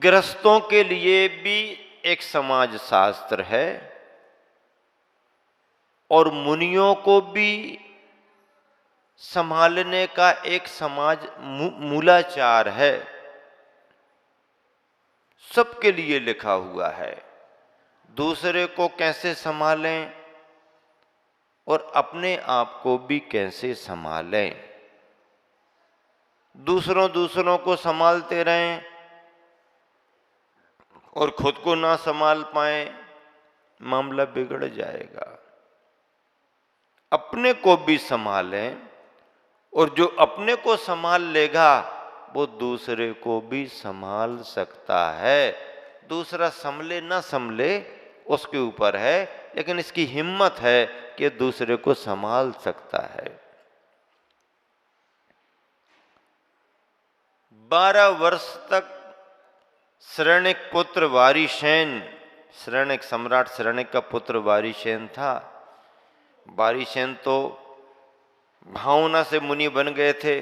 गृहस्थों के लिए भी एक समाज शास्त्र है और मुनियों को भी संभालने का एक समाज मूलाचार है। सबके लिए लिखा हुआ है, दूसरे को कैसे संभालें और अपने आप को भी कैसे संभालें। दूसरों को संभालते रहें और खुद को ना संभाल पाए, मामला बिगड़ जाएगा। अपने को भी संभालें और जो अपने को संभाल लेगा वो दूसरे को भी संभाल सकता है। दूसरा संभले ना संभले उसके ऊपर है, लेकिन इसकी हिम्मत है कि दूसरे को संभाल सकता है। 12 वर्ष तक शरण्यक पुत्र वारिसेन, शरण्यक सम्राट शरण्यक का पुत्र वारिसेन था। वारिसेन तो भावना से मुनि बन गए थे,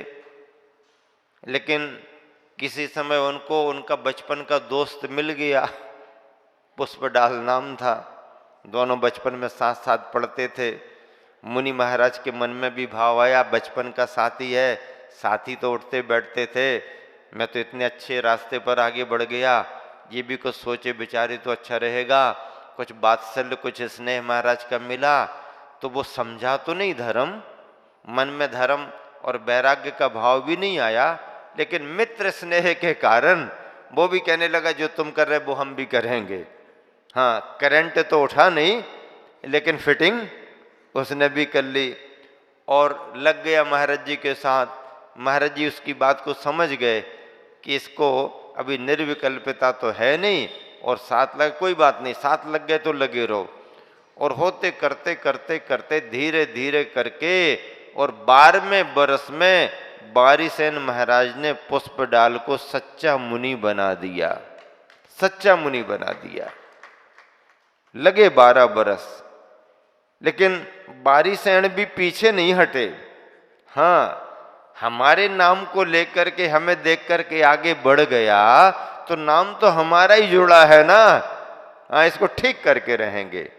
लेकिन किसी समय उनको उनका बचपन का दोस्त मिल गया, पुष्पडाल नाम था। दोनों बचपन में साथ साथ पढ़ते थे। मुनि महाराज के मन में भी भाव आया, बचपन का साथी है, साथी तो उठते बैठते थे, मैं तो इतने अच्छे रास्ते पर आगे बढ़ गया, ये भी कुछ सोचे विचारे तो अच्छा रहेगा। कुछ वात्सल्य कुछ स्नेह महाराज का मिला तो वो समझा तो नहीं धर्म, मन में धर्म और वैराग्य का भाव भी नहीं आया, लेकिन मित्र स्नेह के कारण वो भी कहने लगा जो तुम कर रहे वो हम भी करेंगे। हाँ, करंट तो उठा नहीं, लेकिन फिटिंग उसने भी कर ली और लग गया महाराज जी के साथ। महाराज जी उसकी बात को समझ गए कि इसको अभी निर्विकल्पता तो है नहीं, और साथ लग कोई बात नहीं, साथ लग गए तो लगे रहो। और होते करते करते करते धीरे धीरे करके और 12वें वर्ष में वारिसेन महाराज ने पुष्पडाल को सच्चा मुनि बना दिया, सच्चा मुनि बना दिया। लगे 12 बरस, लेकिन वारिसेन भी पीछे नहीं हटे। हाँ, हमारे नाम को लेकर के हमें देख करके आगे बढ़ गया तो नाम तो हमारा ही जुड़ा है ना। हाँ, इसको ठीक करके रहेंगे।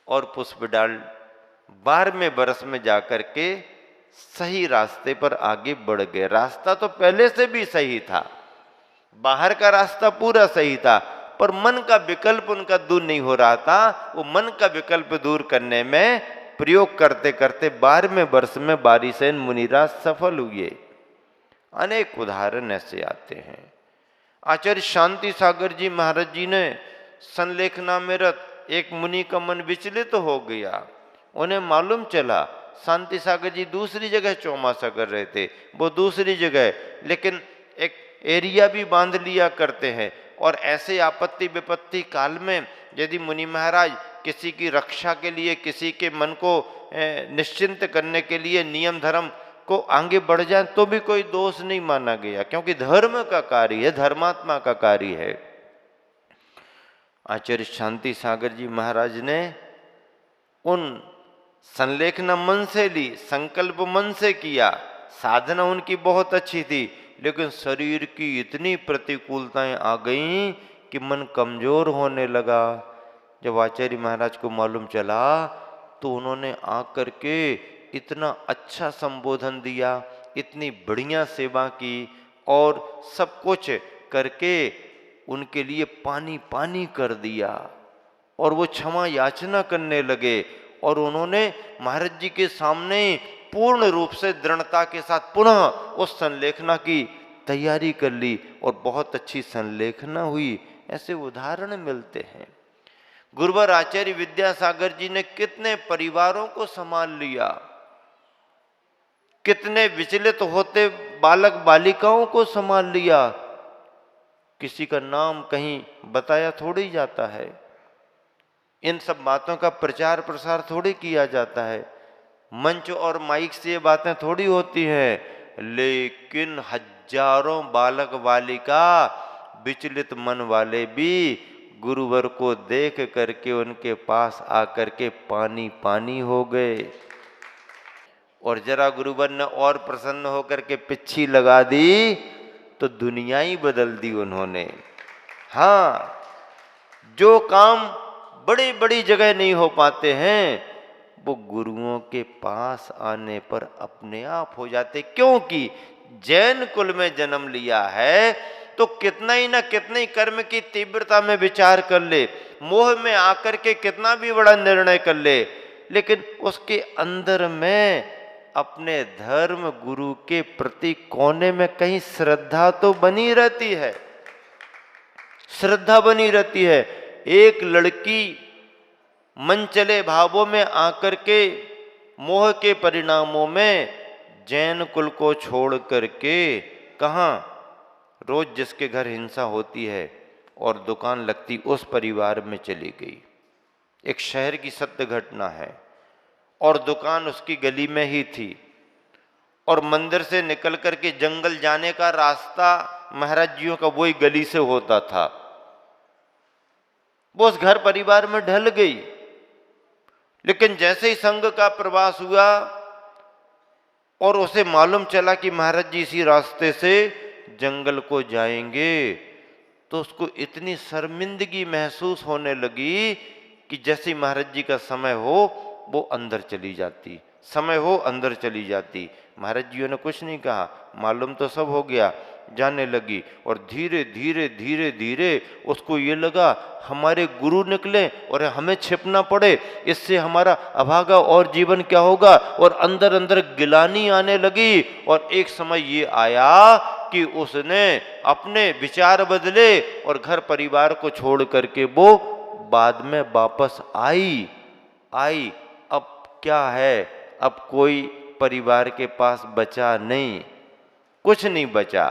और पुष्पडाल 12वें बरस में जाकर के सही रास्ते पर आगे बढ़ गए। रास्ता तो पहले से भी सही था, बाहर का रास्ता पूरा सही था, पर मन का विकल्प उनका दूर नहीं हो रहा था। वो मन का विकल्प दूर करने में प्रयोग करते करते 12वें वर्ष में वारिसेन मुनिराज सफल हुए। अनेक उदाहरण ऐसे आते हैं। आचार्य शांति सागर जी महाराज जी ने संलेखना में रत एक मुनि का मन विचलित हो गया। उन्हें मालूम चला शांति सागर जी दूसरी जगह चौमासा कर रहे थे, वो दूसरी जगह, लेकिन एक एरिया भी बांध लिया करते हैं। और ऐसे आपत्ति विपत्ति काल में यदि मुनि महाराज किसी की रक्षा के लिए, किसी के मन को निश्चिंत करने के लिए नियम धर्म को आगे बढ़ जाए तो भी कोई दोष नहीं माना गया, क्योंकि धर्म का कार्य है, धर्मात्मा का कार्य है। आचार्य शांति सागर जी महाराज ने उन संलेखना मन से ली, संकल्प मन से किया, साधना उनकी बहुत अच्छी थी, लेकिन शरीर की इतनी प्रतिकूलताएं आ गईं कि मन कमजोर होने लगा। जब आचार्य महाराज को मालूम चला तो उन्होंने आकर के इतना अच्छा संबोधन दिया, इतनी बढ़िया सेवा की और सब कुछ करके उनके लिए पानी पानी कर दिया। और वो क्षमा याचना करने लगे और उन्होंने महाराज जी के सामने पूर्ण रूप से दृढ़ता के साथ पुनः उस संलेखना की तैयारी कर ली और बहुत अच्छी संलेखना हुई। ऐसे उदाहरण मिलते हैं। गुरुवर आचार्य विद्यासागर जी ने कितने परिवारों को संभाल लिया, कितने विचलित होते बालक बालिकाओं को संभाल लिया। किसी का नाम कहीं बताया थोड़ी जाता है, इन सब बातों का प्रचार प्रसार थोड़ी किया जाता है, मंच और माइक से ये बातें थोड़ी होती हैं। लेकिन हजारों बालक बालिका विचलित मन वाले भी गुरुवर को देख करके उनके पास आकर के पानी पानी हो गए। और जरा गुरुवर ने और प्रसन्न होकर के पिच्छी लगा दी तो दुनिया ही बदल दी उन्होंने। हाँ, जो काम बड़ी बड़ी जगह नहीं हो पाते हैं वो गुरुओं के पास आने पर अपने आप हो जाते। क्योंकि जैन कुल में जन्म लिया है तो कितना ही ना कितने ही कर्म की तीव्रता में विचार कर ले, मोह में आकर के कितना भी बड़ा निर्णय कर ले, लेकिन उसके अंदर में अपने धर्म गुरु के प्रति कोने में कहीं श्रद्धा तो बनी रहती है, श्रद्धा बनी रहती है। एक लड़की मन चले भावों में आकर के मोह के परिणामों में जैन कुल को छोड़ करके कहाँ, रोज जिसके घर हिंसा होती है और दुकान लगती उस परिवार में चली गई। एक शहर की सत्य घटना है, और दुकान उसकी गली में ही थी, और मंदिर से निकल करके जंगल जाने का रास्ता महाराज जियों का वही गली से होता था। वो उस घर परिवार में ढल गई, लेकिन जैसे ही संघ का प्रवास हुआ और उसे मालूम चला कि महाराज जी इसी रास्ते से जंगल को जाएंगे, तो उसको इतनी शर्मिंदगी महसूस होने लगी कि जैसे ही महाराज जी का समय हो वो अंदर चली जाती, समय हो अंदर चली जाती। महाराज जी ने कुछ नहीं कहा, मालूम तो सब हो गया, जाने लगी। और धीरे धीरे धीरे धीरे उसको ये लगा हमारे गुरु निकले और हमें छिपना पड़े, इससे हमारा अभागा और जीवन क्या होगा, और अंदर अंदर गिलानी आने लगी। और एक समय ये आया कि उसने अपने विचार बदले और घर परिवार को छोड़ करके वो बाद में वापस आई। अब क्या है, अब कोई परिवार के पास बचा नहीं, कुछ नहीं बचा,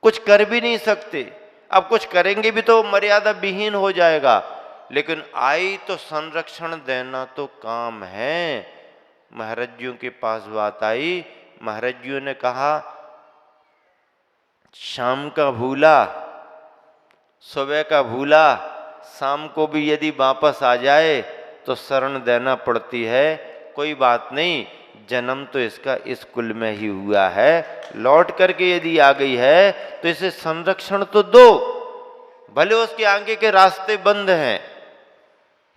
कुछ कर भी नहीं सकते। अब कुछ करेंगे भी तो मर्यादा विहीन हो जाएगा, लेकिन आई तो संरक्षण देना तो काम है। महाराज जियों के पास बात आई, महाराज जियों ने कहा शाम का भूला, सुबह का भूला, शाम को भी यदि वापस आ जाए तो शरण देना पड़ती है। कोई बात नहीं, जन्म तो इसका इस कुल में ही हुआ है, लौट करके यदि आ गई है तो इसे संरक्षण तो दो। भले उसके आगे के रास्ते बंद हैं,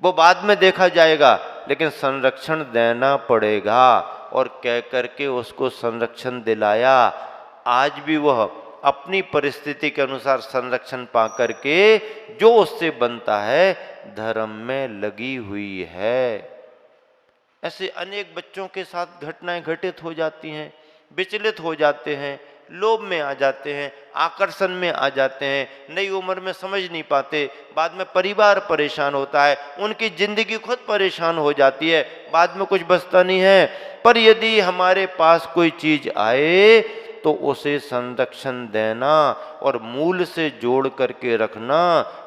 वो बाद में देखा जाएगा, लेकिन संरक्षण देना पड़ेगा। और कह करके उसको संरक्षण दिलाया। आज भी वह अपनी परिस्थिति के अनुसार संरक्षण पा करके जो उससे बनता है धर्म में लगी हुई है। ऐसे अनेक बच्चों के साथ घटनाएं घटित हो जाती हैं, विचलित हो जाते हैं, लोभ में आ जाते हैं, आकर्षण में आ जाते हैं, नई उम्र में समझ नहीं पाते, बाद में परिवार परेशान होता है, उनकी जिंदगी खुद परेशान हो जाती है, बाद में कुछ बचता नहीं है। पर यदि हमारे पास कोई चीज आए तो उसे संरक्षण देना और मूल से जोड़ करके रखना,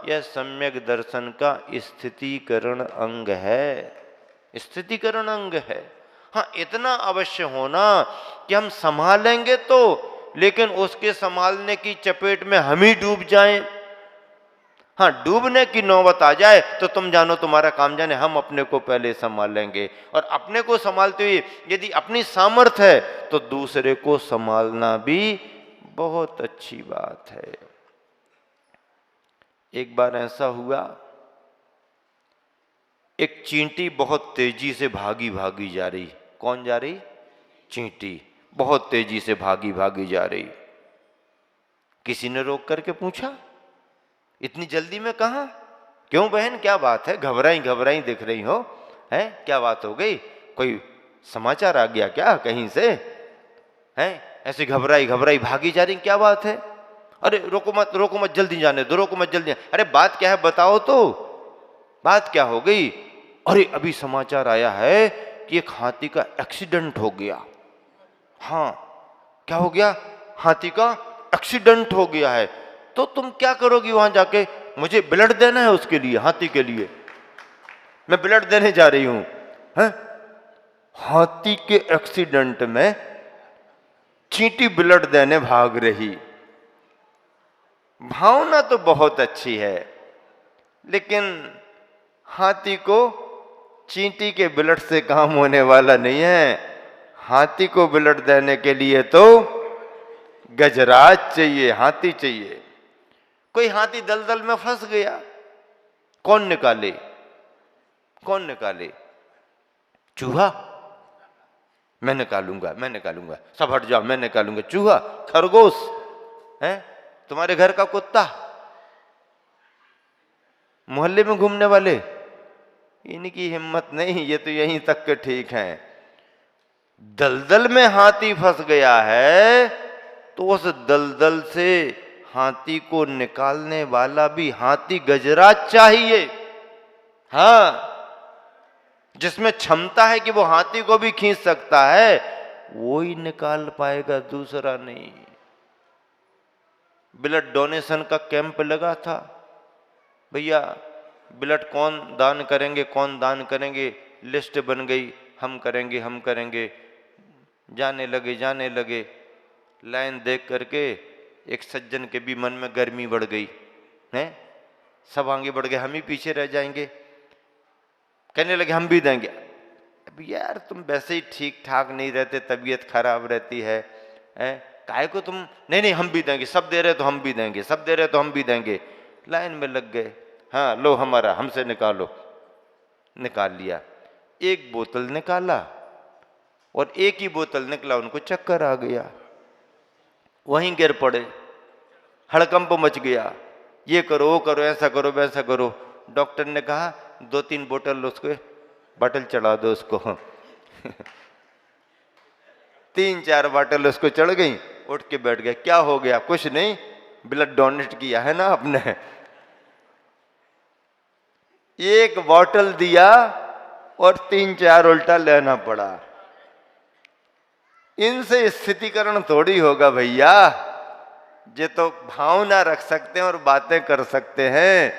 यह सम्यक दर्शन का स्थितीकरण अंग है, स्थितीकरण अंग है। हाँ, इतना अवश्य होना कि हम संभालेंगे तो, लेकिन उसके संभालने की चपेट में हम ही डूब जाएं। हाँ, डूबने की नौबत आ जाए तो तुम जानो तुम्हारा काम जाने, हम अपने को पहले संभालेंगे। और अपने को संभालते हुए यदि अपनी सामर्थ्य है तो दूसरे को संभालना भी बहुत अच्छी बात है। एक बार ऐसा हुआ, एक चींटी बहुत तेजी से भागी भागी जा रही। कौन जा रही? चींटी बहुत तेजी से भागी भागी जा रही। किसी ने रोक करके पूछा, इतनी जल्दी में कहाँ? क्यों बहन, क्या बात है? घबराई घबराई दिख रही हो, हैं? क्या बात हो गई? कोई समाचार आ गया क्या कहीं से? हैं? ऐसे घबराई घबराई भागी जा रही, क्या बात है? अरे रोको मत, जल्दी जाने दो, रोको मत, जल्दी। अरे बात क्या है बताओ तो, बात क्या हो गई? अरे अभी समाचार आया है कि एक हाथी का एक्सीडेंट हो गया। हाँ, क्या हो गया? हाथी का एक्सीडेंट हो गया है। तो तुम क्या करोगी वहां जाके? मुझे ब्लड देना है उसके लिए, हाथी के लिए मैं ब्लड देने जा रही हूं। हाथी के एक्सीडेंट में चींटी ब्लड देने भाग रही। भावना तो बहुत अच्छी है, लेकिन हाथी को चींटी के ब्लड से काम होने वाला नहीं है। हाथी को ब्लड देने के लिए तो गजराज चाहिए, हाथी चाहिए। कोई हाथी दलदल में फंस गया, कौन निकाले? कौन निकाले? चूहा? मैं निकालूंगा, मैं निकालूंगा, सब हट जाओ, मैं निकालूंगा। चूहा? खरगोश? है तुम्हारे घर का कुत्ता? मोहल्ले में घूमने वाले? इनकी हिम्मत नहीं, ये तो यहीं तक के ठीक हैं। दलदल में हाथी फंस गया है तो उस दलदल से हाथी को निकालने वाला भी हाथी गजराज चाहिए। हाँ, जिसमें क्षमता है कि वो हाथी को भी खींच सकता है, वो ही निकाल पाएगा, दूसरा नहीं। ब्लड डोनेशन का कैंप लगा था, भैया ब्लड कौन दान करेंगे, कौन दान करेंगे, लिस्ट बन गई, हम करेंगे, हम करेंगे। जाने लगे, लाइन देख करके एक सज्जन के भी मन में गर्मी बढ़ गई है, सब आगे बढ़ गए, हम ही पीछे रह जाएंगे। कहने लगे हम भी देंगे। अब यार तुम वैसे ही ठीक ठाक नहीं रहते, तबीयत खराब रहती है, काहे को तुम? नहीं हम भी देंगे, सब दे रहे तो हम भी देंगे, सब दे रहे तो हम भी देंगे। लाइन में लग गए, हाँ लो हमारा, हमसे निकालो। निकाल लिया, एक बोतल निकाला और एक ही बोतल निकला, उनको चक्कर आ गया, वहीं गिर पड़े, हड़कंप मच गया, ये करो वो करो, ऐसा करो वैसा करो। डॉक्टर ने कहा 2-3 बोतल उसको बॉटल चढ़ा दो उसको 3-4 बॉटल उसको चढ़ गई, उठ के बैठ गया। क्या हो गया? कुछ नहीं, ब्लड डोनेट किया है ना आपने। एक बॉटल दिया और 3-4 उल्टा लेना पड़ा। इनसे स्थितिकरण थोड़ी होगा भैया, ये तो भावना रख सकते हैं और बातें कर सकते हैं।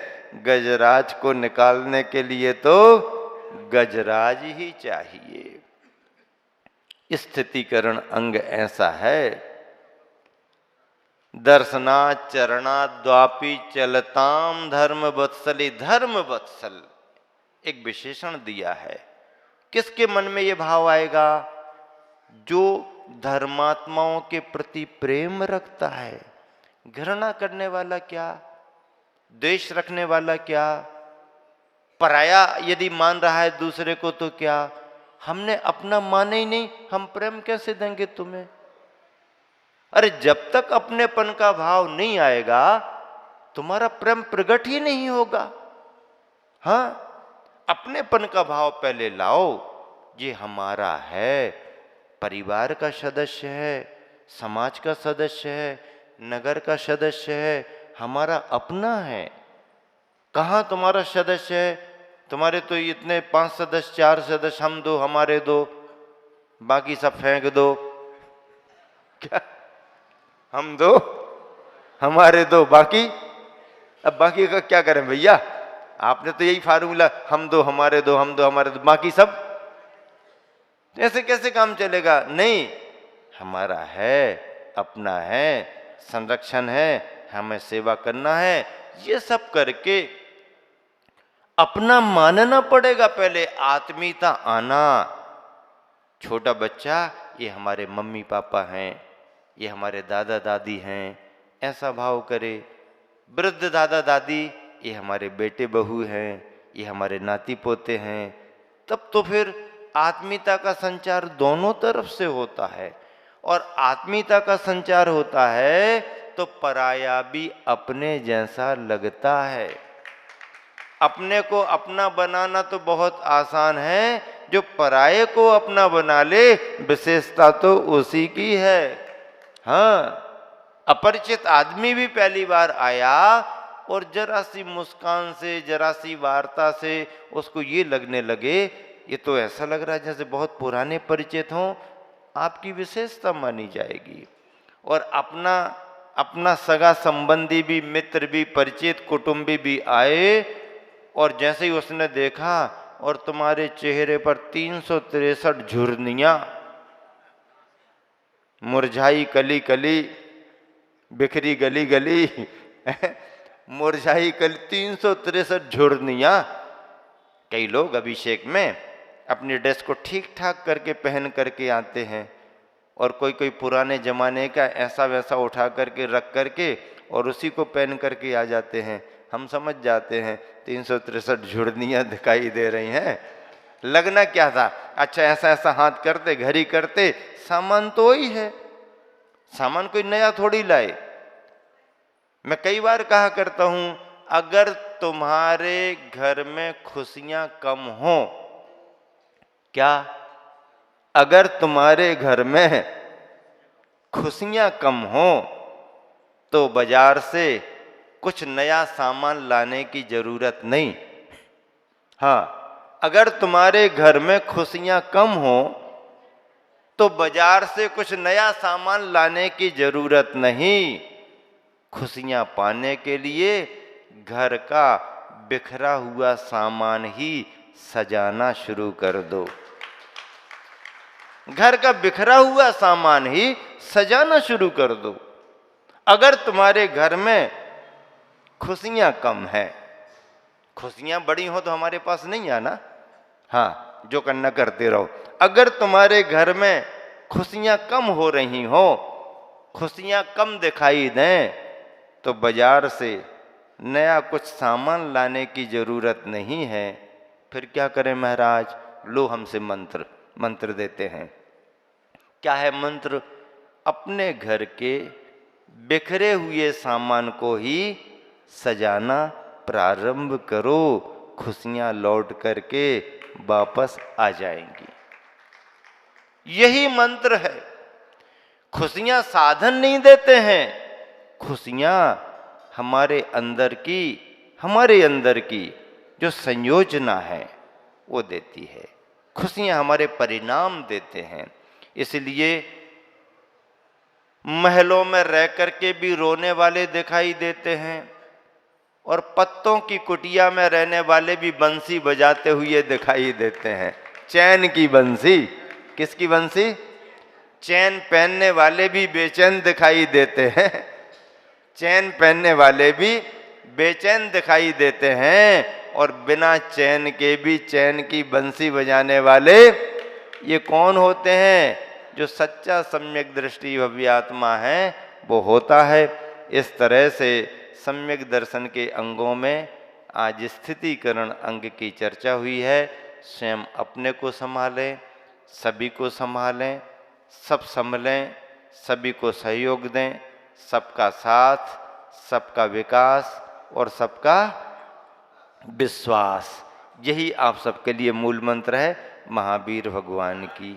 गजराज को निकालने के लिए तो गजराज ही चाहिए। स्थितिकरण अंग ऐसा है। दर्शना चरणा द्वापी चलताम धर्म वत्सली। धर्म वत्सल एक विशेषण दिया है। किसके मन में ये भाव आएगा? जो धर्मात्माओं के प्रति प्रेम रखता है। घृणा करने वाला क्या, द्वेष रखने वाला क्या, पराया यदि मान रहा है दूसरे को तो क्या? हमने अपना माने ही नहीं, हम प्रेम कैसे देंगे तुम्हें? अरे जब तक अपनेपन का भाव नहीं आएगा तुम्हारा प्रेम प्रकट ही नहीं होगा। हाँ, अपनेपन का भाव पहले लाओ, ये हमारा है, परिवार का सदस्य है, समाज का सदस्य है, नगर का सदस्य है, हमारा अपना है। कहाँ तुम्हारा सदस्य है? तुम्हारे तो इतने 5 सदस्य 4 सदस्य, हम 2 हमारे 2, बाकी सब फेंक दो। क्या? हम 2 हमारे 2 बाकी? अब बाकी का क्या करें भैया? आपने तो यही फार्मूला, हम 2 हमारे 2, हम 2 हमारे 2, बाकी सब। ऐसे कैसे काम चलेगा? नहीं, हमारा है, अपना है, संरक्षण है, हमें सेवा करना है। ये सब करके अपना मानना पड़ेगा, पहले आत्मीयता आना। छोटा बच्चा ये हमारे मम्मी पापा हैं, ये हमारे दादा दादी हैं, ऐसा भाव करे। वृद्ध दादा दादी ये हमारे बेटे बहू हैं, ये हमारे नाती पोते हैं। तब तो फिर आत्मीयता का संचार दोनों तरफ से होता है। और आत्मीयता का संचार होता है तो पराया भी अपने जैसा लगता है। अपने को अपना बनाना तो बहुत आसान है, जो पराये को अपना बना ले विशेषता तो उसी की है। हाँ, अपरिचित आदमी भी पहली बार आया और जरा सी मुस्कान से, जरा सी वार्ता से उसको ये लगने लगे, ये तो ऐसा लग रहा है जैसे बहुत पुराने परिचित हों, आपकी विशेषता मानी जाएगी। और अपना सगा संबंधी भी, मित्र भी, परिचित कुटुंबी भी आए और जैसे ही उसने देखा और तुम्हारे चेहरे पर 363 झुर्रियां, मुरझाई कली कली, बिखरी गली गली मुरझाई कली, 363 झुर्रियां। कई लोग अभिषेक में अपनी ड्रेस को ठीक ठाक करके पहन करके आते हैं और कोई पुराने जमाने का ऐसा वैसा उठा करके रख करके और उसी को पहन करके आ जाते हैं। हम समझ जाते हैं 363 झुर्नियाँ दिखाई दे रही हैं, लगना क्या था। अच्छा ऐसा ऐसा हाथ करते, घड़ी करते, सामान तो वही है, सामान कोई नया थोड़ी लाए। मैं कई बार कहा करता हूं, अगर तुम्हारे घर में खुशियां कम हो, क्या अगर तुम्हारे घर में खुशियां कम हो तो बाजार से कुछ नया सामान लाने की जरूरत नहीं। हाँ, अगर तुम्हारे घर में खुशियां कम हो तो बाजार से कुछ नया सामान लाने की जरूरत नहीं। खुशियां पाने के लिए घर का बिखरा हुआ सामान ही सजाना शुरू कर दो। घर का बिखरा हुआ सामान ही सजाना शुरू कर दो। अगर तुम्हारे घर में खुशियां कम है, खुशियां बड़ी हो तो हमारे पास नहीं आना, हाँ जो करना करते रहो। अगर तुम्हारे घर में खुशियां कम हो रही हो, खुशियां कम दिखाई दें, तो बाजार से नया कुछ सामान लाने की जरूरत नहीं है। फिर क्या करें महाराज? लो हमसे मंत्र देते हैं। क्या है मंत्र? अपने घर के बिखरे हुए सामान को ही सजाना प्रारंभ करो, खुशियां लौट करके वापस आ जाएंगी। यही मंत्र है। खुशियां साधन नहीं देते हैं, खुशियां हमारे अंदर की जो संयोजना है वो देती है। खुशियां हमारे परिणाम देते हैं। इसलिए महलों में रह करके भी रोने वाले दिखाई देते हैं और पत्तों की कुटिया में रहने वाले भी बंसी बजाते हुए दिखाई देते हैं। चैन की बंसी। किसकी बंसी? चैन पहनने वाले भी बेचैन दिखाई देते हैं। चैन पहनने वाले भी बेचैन दिखाई देते हैं और बिना चैन के भी चैन की बंसी बजाने वाले ये कौन होते हैं? जो सच्चा सम्यक दृष्टि भव्यात्मा है वो होता है। इस तरह से सम्यक दर्शन के अंगों में आज स्थितिकरण अंग की चर्चा हुई है। स्वयं अपने को संभालें, सभी को संभालें, सब संभलें, सभी को सहयोग दें। सबका साथ, सबका विकास और सबका विश्वास, यही आप सबके लिए मूल मंत्र है। महावीर भगवान की